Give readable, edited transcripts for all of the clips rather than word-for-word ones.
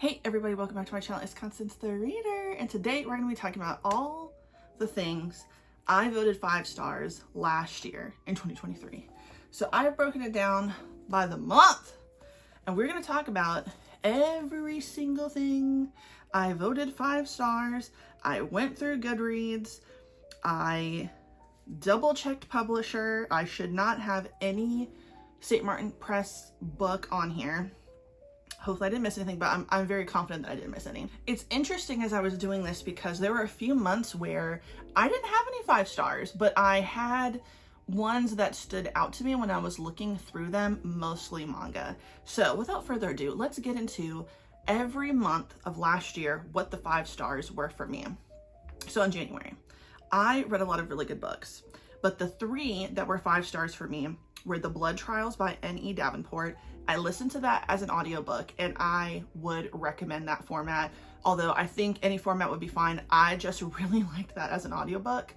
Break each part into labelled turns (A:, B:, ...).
A: Hey everybody, welcome back to my channel. It's Constance the Reader, and today we're going to be talking about all the things I voted 5 stars last year in 2023. So I've broken it down by the month, and we're going to talk about every single thing I voted 5 stars. I went through Goodreads. I double-checked publisher. I should not have any St. Martin Press book on here. Hopefully I didn't miss anything, but I'm very confident that I didn't miss any. It's interesting as I was doing this because there were a few months where I didn't have any 5 stars, but I had ones that stood out to me when I was looking through them, mostly manga. So without further ado, let's get into every month of last year, what the 5 stars were for me. So in January, I read a lot of really good books, but the 3 that were 5 stars for me were The Blood Trials by N.E. Davenport. I listened to that as an audiobook, and I would recommend that format. Although I think any format would be fine, I just really liked that as an audiobook.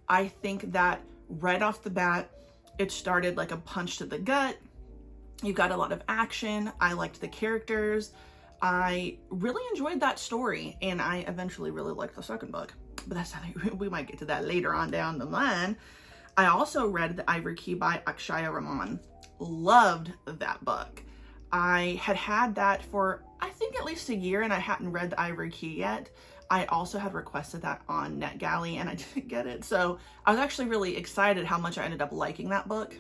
A: I think that right off the bat, it started like a punch to the gut. You got a lot of action. I liked the characters. I really enjoyed that story, and I eventually really liked the second book. But that's something we might get to that later on down the line. I also read The Ivory Key by Akshaya Raman. Loved that book. I had that for I think at least a year, and I hadn't read The Ivory Key yet. I also had requested that on NetGalley and I didn't get it. So I was actually really excited how much I ended up liking that book.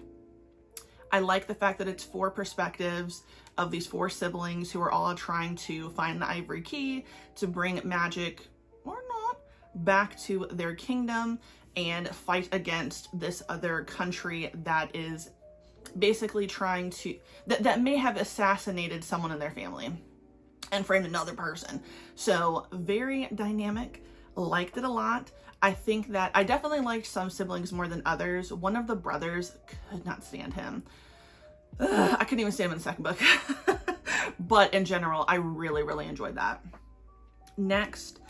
A: I like the fact that it's 4 perspectives of these 4 siblings who are all trying to find the Ivory Key to bring magic or not back to their kingdom and fight against this other country that is basically trying to, that may have assassinated someone in their family and framed another person. So very dynamic, liked it a lot. I think that I definitely liked some siblings more than others. One of the brothers, could not stand him. I couldn't even stand him in the second book. But in general, I really enjoyed that. Next,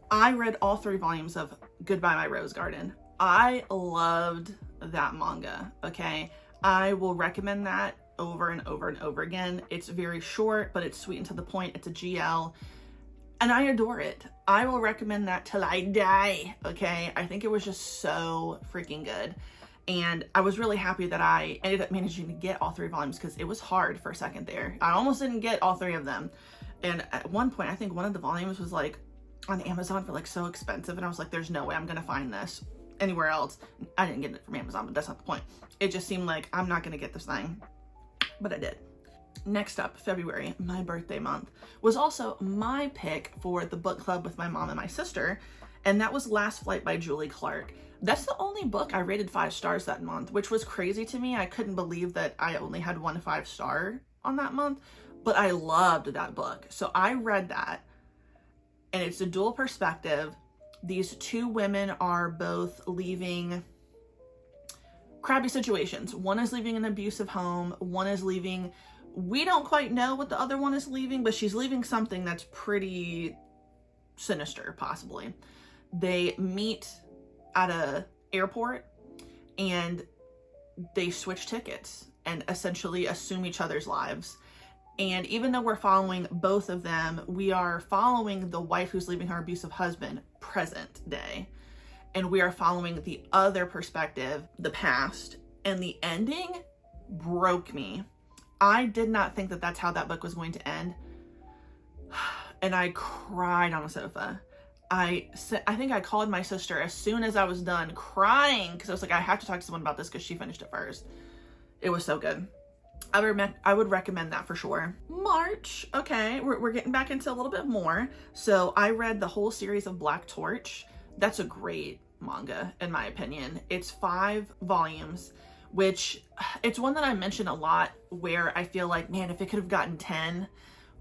A: I read all 3 volumes of Goodbye My Rose Garden. I loved that manga, okay? I will recommend that over and over and over again. It's very short, but it's sweet and to the point. It's a GL, and I adore it. I will recommend that till I die, okay? I think it was just so freaking good. And I was really happy that I ended up managing to get all 3 volumes because it was hard for a second there. I almost didn't get all 3 of them. And at one point, I think one of the volumes was like on Amazon for like so expensive, and I was like, there's no way I'm gonna find this anywhere else. I didn't get it from Amazon, but that's not the point. It just seemed like I'm not gonna get this thing, but I did. Next up, February, my birthday month, was also my pick for the book club with my mom and my sister, and that was Last Flight by Julie Clark. That's the only book I rated 5 stars that month, which was crazy to me. I couldn't believe that I only had 1 5-star on that month, but I loved that book. So I read that, and it's a dual perspective. These 2 women are both leaving crappy situations. One is leaving an abusive home. One is leaving, we don't quite know what the other one is leaving, but she's leaving something that's pretty sinister, possibly. They meet at a airport and they switch tickets and essentially assume each other's lives. And even though we're following both of them, we are following the wife who's leaving her abusive husband, present day. And we are following the other perspective, the past. And the ending broke me. I did not think that that's how that book was going to end. And I cried on the sofa. I think I called my sister as soon as I was done crying, because I was like, I have to talk to someone about this because she finished it first. It was so good. I would recommend that for sure. March, okay, we're getting back into a little bit more. So I read the whole series of Black Torch. That's a great manga, in my opinion. It's 5 volumes, which it's one that I mention a lot where I feel like, man, if it could have gotten 10,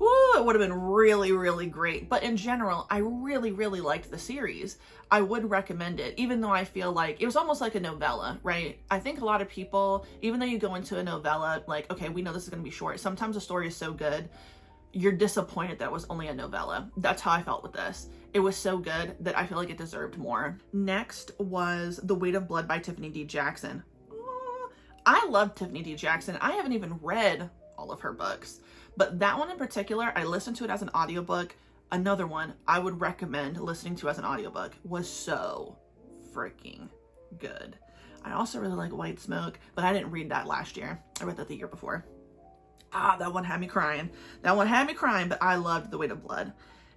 A: woo, it would have been really great. But in general, I really liked the series. I would recommend it, even though I feel like it was almost like a novella, right? I think a lot of people, even though you go into a novella, like, okay, we know this is going to be short. Sometimes the story is so good, you're disappointed that it was only a novella. That's how I felt with this. It was so good that I feel like it deserved more. Next was The Weight of Blood by Tiffany D. Jackson. I love Tiffany D. Jackson. I haven't even read all of her books. But that one in particular, I listened to it as an audiobook. Another one I would recommend listening to as an audiobook was so freaking good. I also really like White Smoke, but I didn't read that last year. I read that the year before. That one had me crying. That one had me crying, but I loved The Weight of Blood.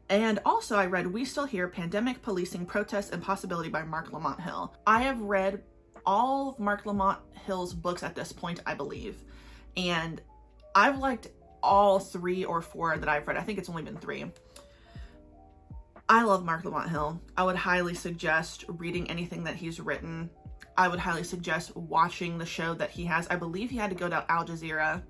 A: And also I read We Still Here, Pandemic, Policing, Protest, and Possibility by Mark Lamont Hill. I have read all of Mark Lamont Hill's books at this point, I believe. And I've liked all 3 or 4 that I've read. I think it's only been 3. I love Mark Lamont Hill. I would highly suggest reading anything that he's written. I would highly suggest watching the show that he has. I believe he had to go to Al Jazeera.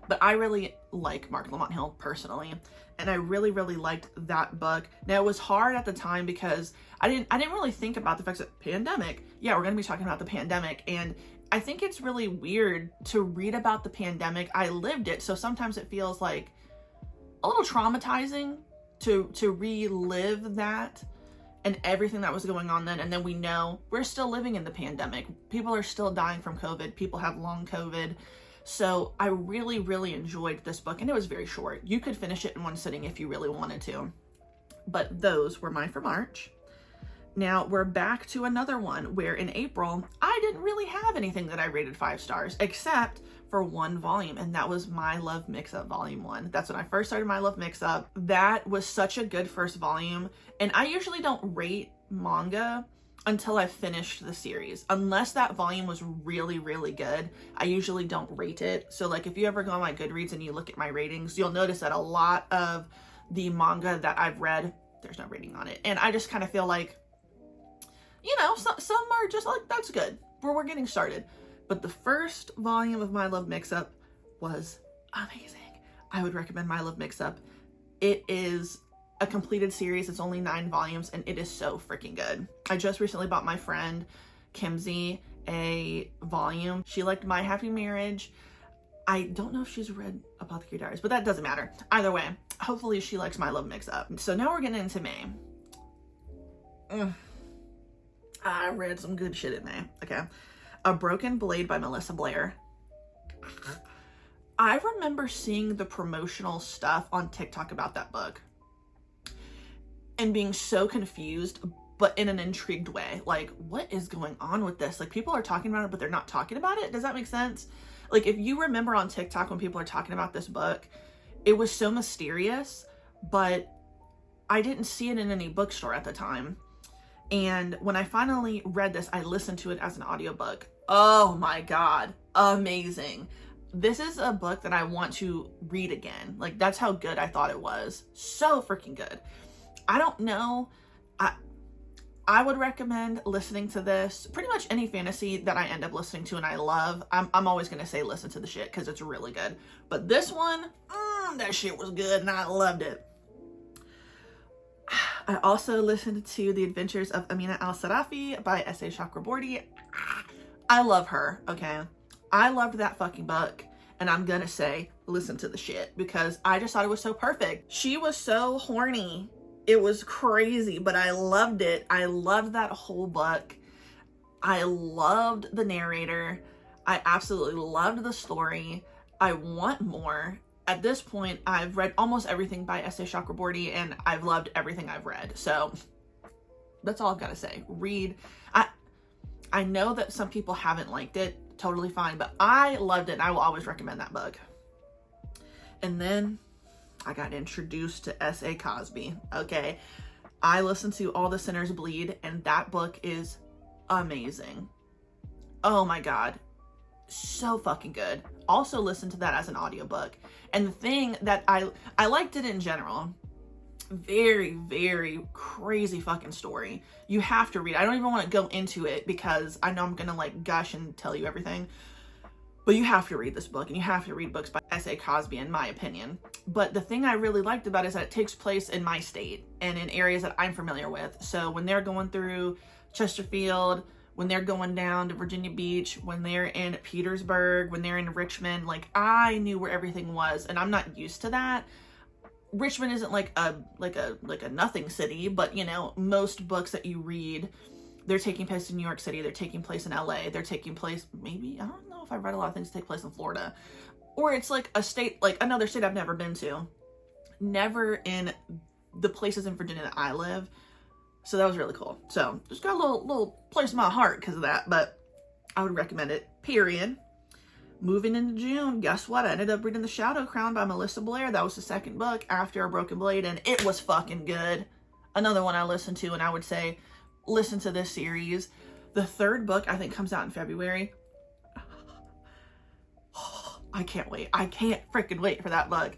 A: But I really like Mark Lamont Hill personally. And I really, really liked that book. Now, it was hard at the time because I didn't really think about the fact that pandemic. Yeah, we're going to be talking about the pandemic. And I think it's really weird to read about the pandemic. I lived it. So sometimes it feels like a little traumatizing to relive that and everything that was going on then. And then we know we're still living in the pandemic. People are still dying from COVID. People have long COVID. So I really, really enjoyed this book, and it was very short. You could finish it in one sitting if you really wanted to. But those were mine for March. Now we're back to another one where in April, I didn't really have anything that I rated 5 stars except for one volume, and that was My Love Mix-Up Volume 1. That's when I first started My Love Mix-Up. That was such a good first volume, and I usually don't rate manga until I've finished the series. Unless that volume was really, really good, I usually don't rate it. So like if you ever go on my Goodreads and you look at my ratings, you'll notice that a lot of the manga that I've read, there's no rating on it. And I just kind of feel like, you know, some are just like, that's good, we're getting started. But the first volume of My Love Mix-Up was amazing. I would recommend My Love Mix-Up. It is a completed series. It's only 9 volumes and it is so freaking good. I just recently bought my friend Kimsey a volume. She liked My Happy Marriage. I don't know if she's read Apothecary Diaries, but that doesn't matter. Either way, hopefully she likes My Love Mix-Up. So now we're getting into May. I read some good shit in May. Okay. A Broken Blade by Melissa Blair. I remember seeing the promotional stuff on TikTok about that book and being so confused, but in an intrigued way. Like, what is going on with this? Like, people are talking about it, but they're not talking about it. Does that make sense? Like, if you remember on TikTok when people are talking about this book, it was so mysterious, but I didn't see it in any bookstore at the time. And when I finally read this, I listened to it as an audiobook. Oh my God, amazing. This is a book that I want to read again. Like, that's how good I thought it was. So freaking good. I don't know. I would recommend listening to this. Pretty much any fantasy that I end up listening to and I love, I'm always going to say listen to the shit because it's really good. But this one, that shit was good and I loved it. I also listened to The Adventures of Amina Al-Sarafi by S.A. Chakraborty. I love her, okay? I loved that fucking book. And I'm gonna say, listen to the shit because I just thought it was so perfect. She was so horny. It was crazy, but I loved it. I loved that whole book. I loved the narrator. I absolutely loved the story. I want more. At this point, I've read almost everything by S.A. Chakraborty and I've loved everything I've read. So that's all I've got to say. Read. I know that some people haven't liked it. Totally fine. But I loved it and I will always recommend that book. And then I got introduced to S.A. Cosby. Okay. I listened to All the Sinners Bleed and that book is amazing. Oh my God. So fucking good. Also listen to that as an audiobook. And the thing that I liked it in general. Very, very crazy fucking story. You have to read. I don't even want to go into it because I know I'm gonna like gush and tell you everything. But you have to read this book and you have to read books by S.A. Cosby in my opinion. But the thing I really liked about it is that it takes place in my state and in areas that I'm familiar with. So when they're going through Chesterfield, when they're going down to Virginia Beach, when they're in Petersburg, when they're in Richmond, like I knew where everything was and I'm not used to that. Richmond isn't like a nothing city, but you know, most books that you read They're taking place in New York City. They're taking place in LA. They're taking place, maybe, I don't know if I've read a lot of things that take place in Florida. Or it's like a state, like another state I've never been to. Never in the places in Virginia that I live. So that was really cool. So just got a little place in my heart because of that. But I would recommend it, period. Moving into June, guess what? I ended up reading The Shadow Crown by Melissa Blair. That was the second book after A Broken Blade, and it was fucking good. Another one I listened to, and I would say, listen to this series. The third book, I think, comes out in February. I can't wait. I can't freaking wait for that book.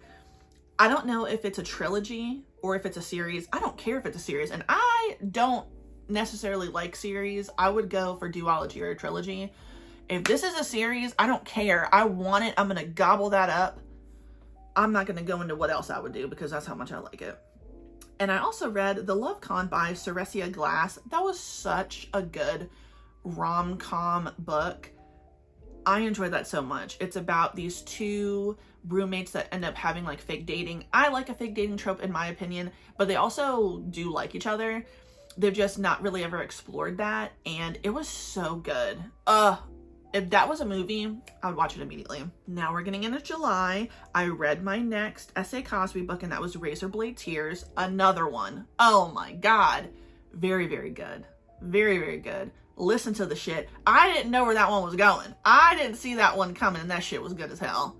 A: I don't know if it's a trilogy or if it's a series. I don't care if it's a series, and I don't necessarily like series. I would go for duology or a trilogy. If this is a series, I don't care. I want it. I'm going to gobble that up. I'm not going to go into what else I would do because that's how much I like it. And I also read The Love Con by Ceresia Glass. That was such a good rom-com book. I enjoyed that so much. It's about these two roommates that end up having like fake dating. I like a fake dating trope in my opinion, but they also do like each other. They've just not really ever explored that, and it was so good. If that was a movie, I would watch it immediately. Now we're getting into July. I read my next S.A. Cosby book, and that was Razorblade Tears. Another one. Oh my God. Very, very good. Very, very good. Listen to the shit. I didn't know where that one was going. I didn't see that one coming, and that shit was good as hell.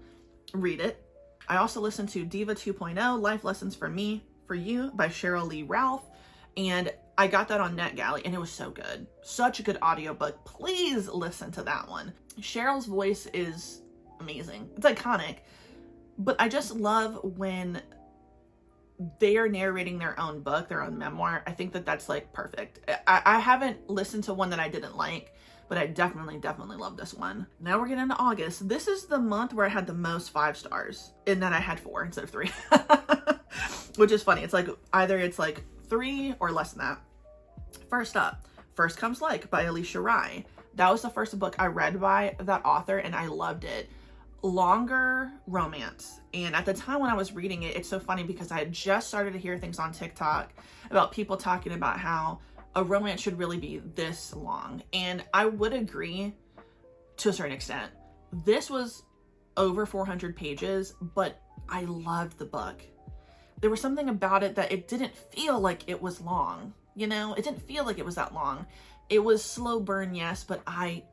A: Read it. I also listened to Diva 2.0, Life Lessons for Me, For You by Cheryl Lee Ralph, and I got that on NetGalley, and it was so good. Such a good audiobook. Please listen to that one. Cheryl's voice is amazing. It's iconic. But I just love when they are narrating their own book, their own memoir. I think that that's like perfect. I haven't listened to one that I didn't like, but I definitely love this one. Now we're getting into August. This is the month where I had the most 5 stars, in that I had 4 instead of 3. Which is funny. It's like either it's like 3 or less than that. First up, First Comes Like by Alicia Rai. That was the first book I read by that author, and I loved it. Longer romance. And at the time when I was reading it, it's so funny because I had just started to hear things on TikTok about people talking about how a romance should really be this long. And I would agree to a certain extent. This was over 400 pages, but I loved the book. There was something about it that it didn't feel like it was long. You know, it didn't feel like it was that long. It was slow burn, yes, but I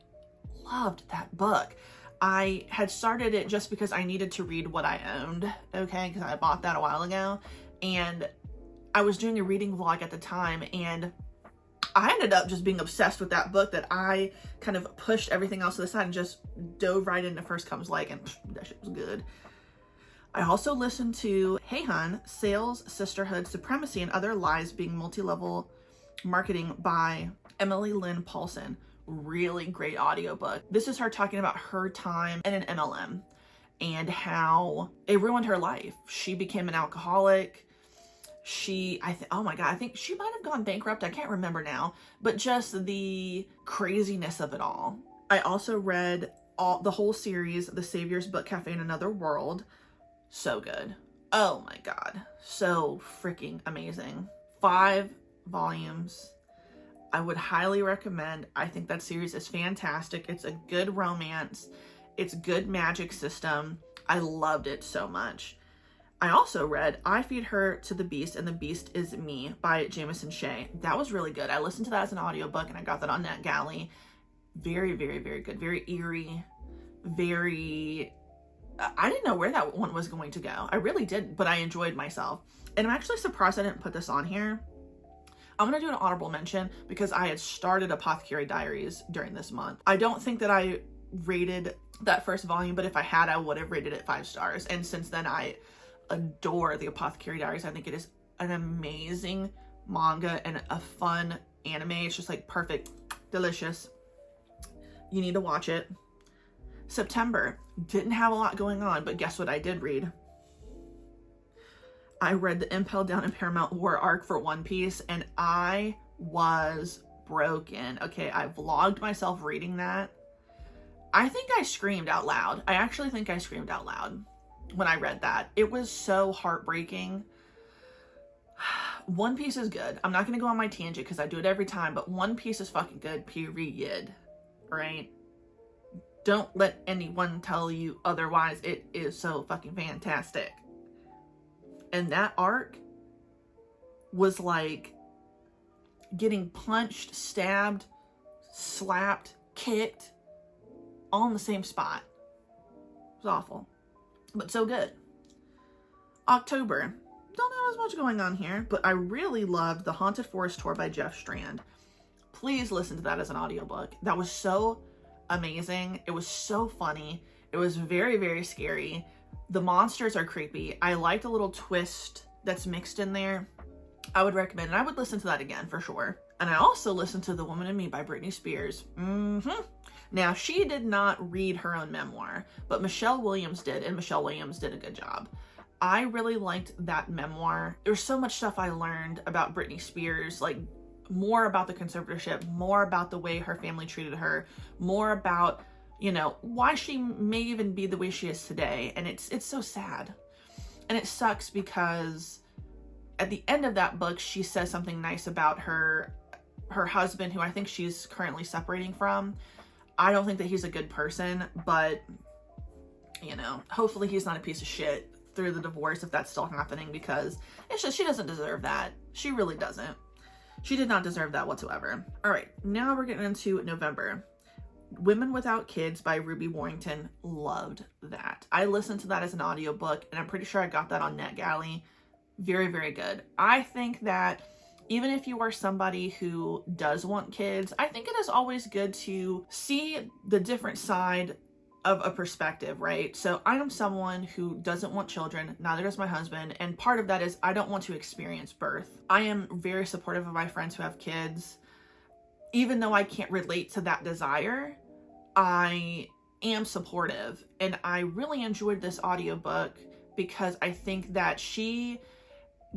A: loved that book. I had started it just because I needed to read what I owned, okay, because I bought that a while ago, and I was doing a reading vlog at the time, and I ended up just being obsessed with that book that I kind of pushed everything else to the side and just dove right into First Comes Like, and that shit was good. I also listened to Hey Hun, Sales, Sisterhood, Supremacy, and Other Lies Being Multi-Level Marketing by Emily Lynn Paulson. Really great audiobook. This is her talking about her time in an MLM and how it ruined her life. She became an alcoholic. Oh my God, I think she might have gone bankrupt. I can't remember now, but just the craziness of it all. I also read the whole series, The Savior's Book Cafe in Another World. So good. Oh my God. So freaking amazing. 5 volumes. I would highly recommend. I think that series is fantastic. It's a good romance. It's good magic system. I loved it so much. I also read I Feed Her to the Beast and the Beast Is Me by Jamison Shea. That was really good. I listened to that as an audiobook and I got that on NetGalley. Very, very, very good. Very eerie. Very... I didn't know where that one was going to go. I really didn't, but I enjoyed myself. And I'm actually surprised I didn't put this on here. I'm going to do an honorable mention because I had started Apothecary Diaries during this month. I don't think that I rated that first volume, but if I had, I would have rated it 5 stars. And since then, I adore the Apothecary Diaries. I think it is an amazing manga and a fun anime. It's just like perfect, delicious. You need to watch it. September, didn't have a lot going on, but guess what I did read? I read the Impel Down in Paramount War arc for One Piece, and I was broken. Okay, I vlogged myself reading that. I think I screamed out loud. I actually think I screamed out loud when I read that. It was so heartbreaking. One Piece is good. I'm not going to go on my tangent because I do it every time, but One Piece is fucking good, period. Right? Don't let anyone tell you otherwise. It is so fucking fantastic. And that arc was like getting punched, stabbed, slapped, kicked, all in the same spot. It was awful, but so good. October. Don't have as much going on here, but I really loved The Haunted Forest Tour by Jeff Strand. Please listen to that as an audiobook. That was so amazing. It was so funny. It was very, very scary. The monsters are creepy. I liked a little twist that's mixed in there. I would recommend it. I would listen to that again for sure. And I also listened to The Woman in Me by Britney Spears. Now, she did not read her own memoir, but Michelle Williams did, and Michelle Williams did a good job. I really liked that memoir. There's so much stuff I learned about Britney Spears, like more about the conservatorship, more about the way her family treated her, more about, you know, why she may even be the way she is today. And it's so sad. And it sucks because at the end of that book, she says something nice about her husband, who I think she's currently separating from. I don't think that he's a good person, but, you know, hopefully he's not a piece of shit through the divorce if that's still happening, because it's just, she doesn't deserve that. She really doesn't. She did not deserve that whatsoever. All right, now we're getting into November. Women Without Kids by Ruby Warrington. Loved that. I listened to that as an audiobook, and I'm pretty sure I got that on NetGalley. Very, very good. I think that even if you are somebody who does want kids, I think it is always good to see the different side of a perspective, right? So I am someone who doesn't want children, neither does my husband, and part of that is I don't want to experience birth. I am very supportive of my friends who have kids. Even though I can't relate to that desire, I am supportive, and I really enjoyed this audiobook because I think that she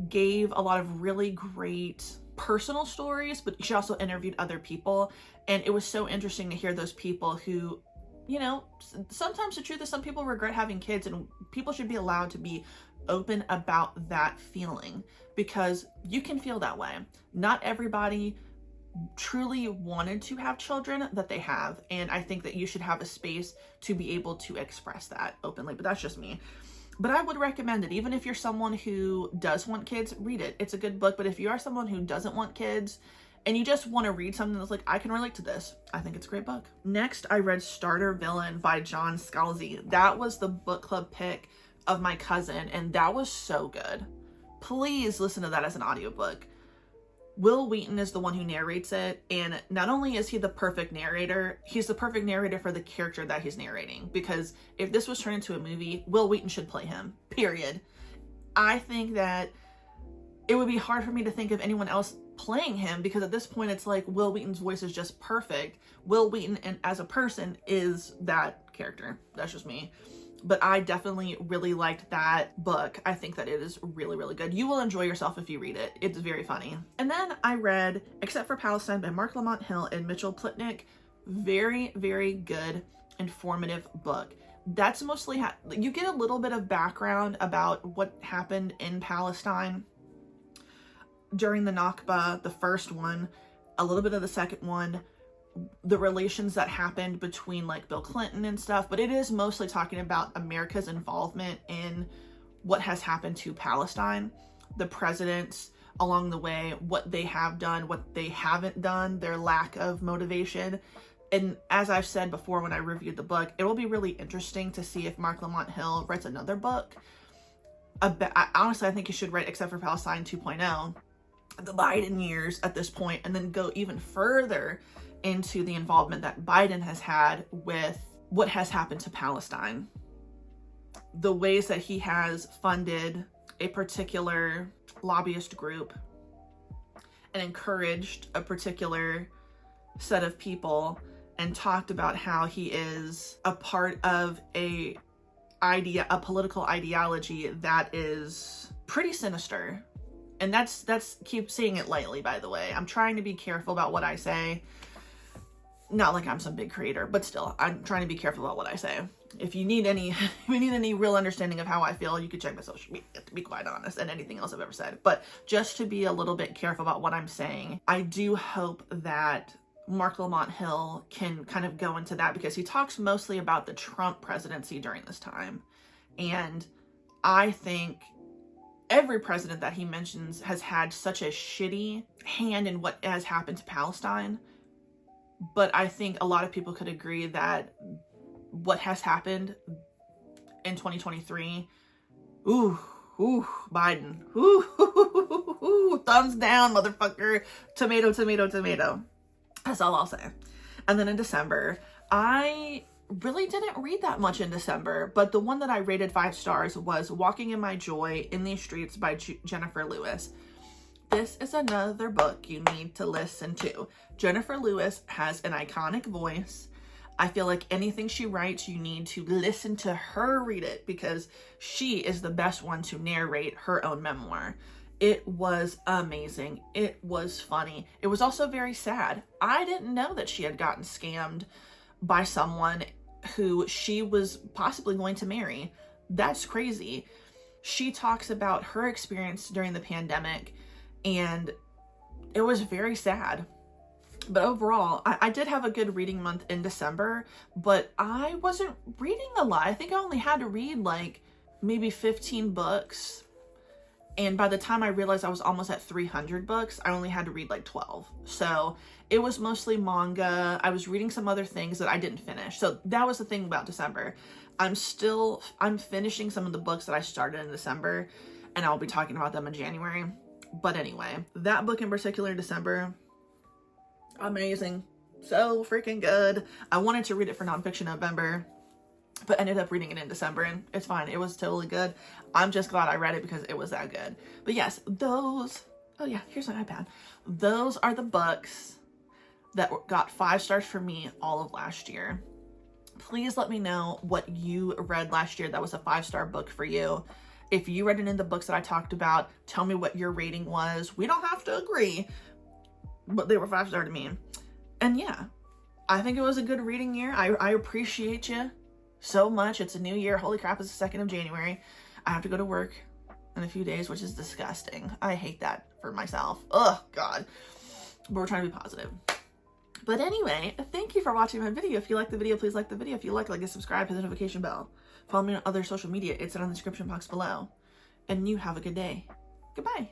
A: gave a lot of really great personal stories, but she also interviewed other people, and it was so interesting to hear those people who, you know, sometimes the truth is some people regret having kids, and people should be allowed to be open about that feeling, because you can feel that way. Not everybody truly wanted to have children that they have, and I think that you should have a space to be able to express that openly, but that's just me. But I would recommend it. Even if you're someone who does want kids, read it. It's a good book. But if you are someone who doesn't want kids and you just want to read something that's like, I can relate to this, I think it's a great book. Next, I read Starter Villain by John Scalzi. That was the book club pick of my cousin, and that was so good. Please listen to that as an audiobook. Will Wheaton is the one who narrates it, and not only is he the perfect narrator, he's the perfect narrator for the character that he's narrating, because if this was turned into a movie, Will Wheaton should play him, period. I think that it would be hard for me to think of anyone else playing him, because at this point it's like Will Wheaton's voice is just perfect. Will Wheaton, and as a person, is that character. That's just me. But I definitely really liked that book. I think that it is really, really good. You will enjoy yourself if you read it. It's very funny. And then I read Except for Palestine by Mark Lamont Hill and Mitchell Plitnick. Very, very good, informative book. That's mostly, you get a little bit of background about what happened in Palestine during the Nakba, the first one, a little bit of the second one, the relations that happened between like Bill Clinton and stuff, but it is mostly talking about America's involvement in what has happened to Palestine, the presidents along the way, what they have done, what they haven't done, their lack of motivation. And as I've said before when I reviewed the book, it will be really interesting to see if Mark Lamont Hill writes another book. Honestly, I think he should write Except for Palestine 2.0, the Biden years at this point, and then go even further into the involvement that Biden has had with what has happened to Palestine. The ways that he has funded a particular lobbyist group and encouraged a particular set of people, and talked about how he is a part of a political ideology that is pretty sinister. And that's keep saying it lightly, by the way. I'm trying to be careful about what I say. Not like I'm some big creator, but still, I'm trying to be careful about what I say. If you need any, if you need any real understanding of how I feel, you can check my social media, to be quite honest, and anything else I've ever said. But just to be a little bit careful about what I'm saying, I do hope that Mark Lamont Hill can kind of go into that, because he talks mostly about the Trump presidency during this time. And I think every president that he mentions has had such a shitty hand in what has happened to Palestine. But I think a lot of people could agree that what has happened in 2023, Biden, thumbs down, motherfucker, tomato, tomato, tomato. That's all I'll say. And then in December, I really didn't read that much in December, but the one that I rated 5 stars was Walking in My Joy in These Streets by Jennifer Lewis. This is another book you need to listen to. Jennifer Lewis has an iconic voice. I feel like anything she writes, you need to listen to her read it, because she is the best one to narrate her own memoir. It was amazing. It was funny. It was also very sad. I didn't know that she had gotten scammed by someone who she was possibly going to marry. That's crazy. She talks about her experience during the pandemic, and it was very sad. But overall, I did have a good reading month in December, but I wasn't reading a lot. I think I only had to read like maybe 15 books. And by the time I realized I was almost at 300 books, I only had to read like 12. So it was mostly manga. I was reading some other things that I didn't finish. So that was the thing about December. I'm finishing some of the books that I started in December, and I'll be talking about them in January. But anyway, that book in particular in December, amazing. So freaking good. I wanted to read it for nonfiction November, but ended up reading it in December, and it's fine. It was totally good. I'm just glad I read it because it was that good. But yes, those, oh yeah, here's my iPad. Those are the books that got 5 stars for me all of last year. Please let me know what you read last year that was a 5-star book for you. If you read any of the books that I talked about, tell me what your rating was. We don't have to agree, but they were 5-star to me. And yeah, I think it was a good reading year. I appreciate you so much. It's a new year. Holy crap, it's the 2nd of January. I have to go to work in a few days, which is disgusting. I hate that for myself. Oh God. But we're trying to be positive. But anyway, thank you for watching my video. If you like the video, please like the video. If you like it, subscribe, hit the notification bell. Follow me on other social media. It's in the description box below. And you have a good day. Goodbye.